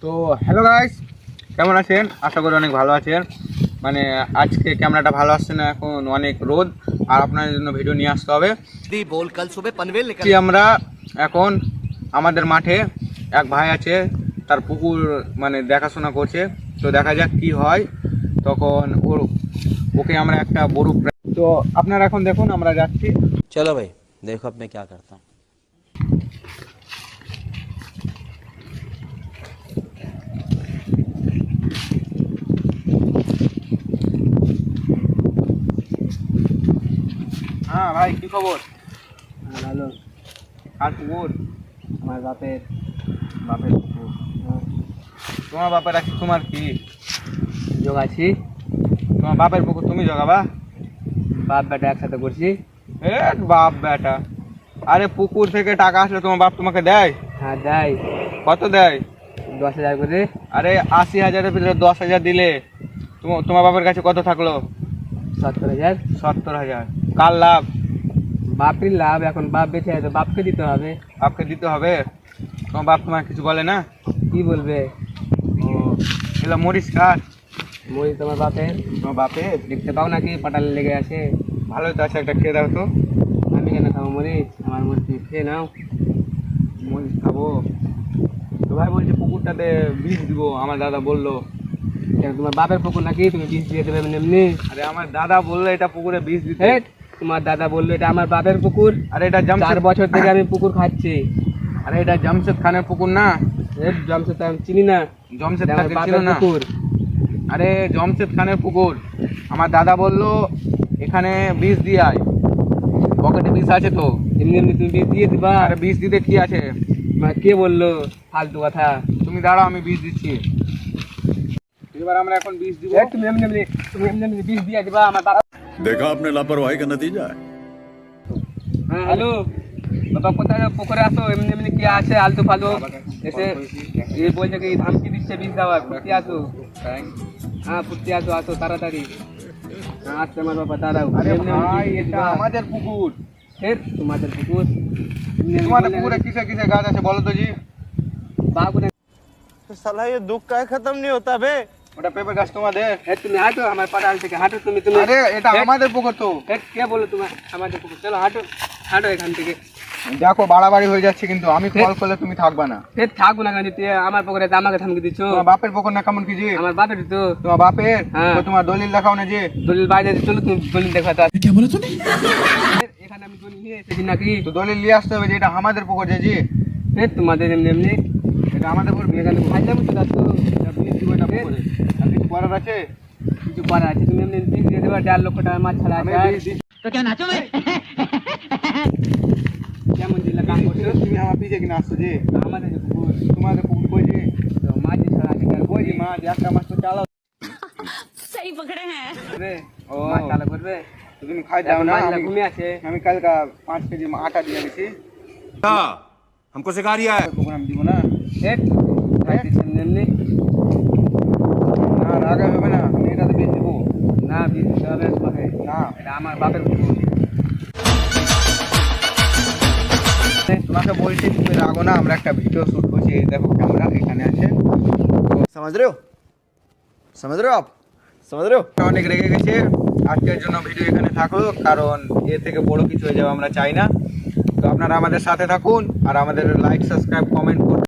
তো hello guys, কেমন আছেন? আশা করি অনেক ভালো আছেন। মানে আজকে ক্যামেরাটা ভালো আসছে না, এখন অনেক রোদ আর আপনাদের জন্য ভিডিও নিয়ে আসতে হবে। আমরা এখন আমাদের মাঠে এক ভাই আছে, তার পুকুর মানে দেখাশোনা করছে। তো দেখা যাক কি হয়, তখন ওকে আমরা একটা বড় তো আপনারা এখন দেখুন আমরা যাচ্ছি। चलो भाई देखो अब मैं क्या करता हूँ। হ্যাঁ ভাই, কি খবর? ভালো। আর পুকুর? আমার বাপের পুকুর। তোমার বাপের আছে, তোমার কি জোগাছি, তোমার বাপের পুকুর তুমি জগাবা? বাপ বেটা একসাথে করছি। এ বাপ বেটা, আরে পুকুর থেকে টাকা আসলে তোমার বাপ তোমাকে দেয়? হ্যাঁ দেয়, কত দেয়? 10,000 করে। আরে 80,000-এর ভিতরে 10,000 দিলে তোমার বাপের কাছে কত থাকলো? 70,000। 70,000। কার লাভ? বাপের লাভ। এখন বাপ বেঁচে আছে, বাপকে দিতে হবে। বাপকে দিতে হবে। তোমার বাপ তোমার কিছু বলে না? কি বলবে? ও, এগুলো মরিচ কার? মই তোমার বাপের। তোমার বাপের? দেখতে পাও নাকি পাটালে লেগে আছে? ভালোই তো আছে, একটা খেয়ে দাও তো। আমি কেন খাবো মরিচ? আমার মরিচ খেয়ে নাও। মরিচ খাবো তো ভাই, বলছে পুকুরটাতে বীজ দিব, আমার দাদা বললো। কেন তোমার বাপের পুকুর নাকি তুমি বীজ দিয়ে দেবে এমনি? আরে আমার দাদা বললো এটা পুকুরে বীজ দিতে। হেট, তোমার দাদা বললো এটা আমার বাপের পুকুর। আরে এটা 4 বছর থেকে আমি পুকুর খাচ্ছি। আরে এটা জামশেদ খানের পুকুর না? হেট, জমশেদ আমি চিনি না। জমশেদ এটা আমার খানকে বাপের চিনো না? পুকুর। আরে জমশেদ খানের পুকুর। আমার দাদা বললো এখানে বীজ দিয়ে আয়, পকেটে বীজ আছে তো। এমনি এমনি তুমি বীজ দিয়ে দিবা? আরে বীজ দিতে কি আছে? কে বললো ফালতু কথা? তুমি দাঁড়াও, আমি বীজ দিচ্ছি। এবার আমরা এখন বীজ দিব। তুমি এমনি এমনি বীজ দিয়ে দিবা আমার বাবা? देखा आपने लापरवाही का नतीजा है। হ্যাঁ হ্যালো বাবা, কোথায় পুকুরে আসো? এমনি এমনি কি আছে আলতু ফালতু এসে এই বলছে কি ধামকি দিচ্ছে বীজ দেওয়ার? ফুটতে আসো। হ্যাঁ ফুটতে আসো, আসো তাড়াতাড়ি। হ্যাঁ আসছে আমার বাবা, দাঁড়াও। আরে এমনি এমনি ভাই, বীজ দিয়ে এটা দিবা। আমাদের পুকুর। ফের তোমাদের পুকুর? এমনি এমনি তোমাদের বললে পুকুরে কিসে কিসে গাছ আছে বলো তো জি? বাবুরে। साला ये दुख का खत्म नहीं होता बे। ওটা পেঁপে গাছ তোমাদের? তুমি হাঁটো আমার পাড়াল থেকে, হাঁটো তুমি। আরে এটা আমাদের পুকুর তো। কে বলো তোমার আমাদের পুকুর? চলো হাঁটো, হাঁটো এখান থেকে। দেখো বাড়াবাড়ি হয়ে যাচ্ছে, কিন্তু আমি কল করলে তুমি থাকবা না। ফের থাকবো না কেন? তুই আমার পুকুরে আমাকে থামকে দিচ্ছ? তোমার বাপের পুকুর না কেমন কি জি? আমার বাপের তো। তোমার বাপের? হ্যাঁ। তো তোমার দলিল দেখাও না জি? দলিল বাইরে চলো, তুমি দলিল দেখাতে এখানে আমি দলিল নিয়ে এসেছি নাকি? তো দলিল নিয়ে আসতে হবে যে এটা আমাদের পুকুর যে জি। ফের তোমাদের এমনি এমনি এটা আমাদের পুকুর। এখানে ফাইলাম তো যাচ্ছ। বীজ দিব এটা পুকুরে। আর কিছু করার আছে? কিছু করা আছে? তুমি এমনি বীজ দিয়ে দেবে, 1.5 লক্ষ টাকার মাছ ছাড়া আমি আছে। বীজ দিচ্ছি। কেমন দিলে কাম করছো? তুমি আমার পিছে কিনে আসছো জি? আমাদের যে পুকুর, তোমাদের পুকুর কই জি? তো মাছ যে ছাড়া আছে, কই জি মাছ? একটা মাছ তো চালাও सही पकड़े हैं। করবে? ও। মাছ চালা করবে? তো তুমি খাই দাও না। মাছগুলো ঘুমিয়ে আছে। আমি কালকে 5 কেজি আটা দিয়ে গেছি। हमको सिखा रिया है। পুকুর আমি দিব না। ফের খাইতেছি এমনি এমনি। না রাগে হবে না, আমি এটাতে বীজ দিব না বীজ দিতে হবে তোমাকে। না। এটা আমার বাপের পুকুর। তোমাকে বলছি তুমি রাগো না, আমরা একটা ভিডিও শুট করছি। এই দেখো ক্যামেরা এখানে আছে। समझ रहे हो? समझ रहे हो आप? समझ रहे हो? অনেক রেগে গেছে। আজকের জন্য ভিডিও এখানে থাকলো, কারণ এর থেকে বড় কিছু হয়ে যাবে আমরা চাই না। তো আপনারা আমাদের সাথে থাকুন আর আমাদের লাইক, সাবস্ক্রাইব, কমেন্ট করুন।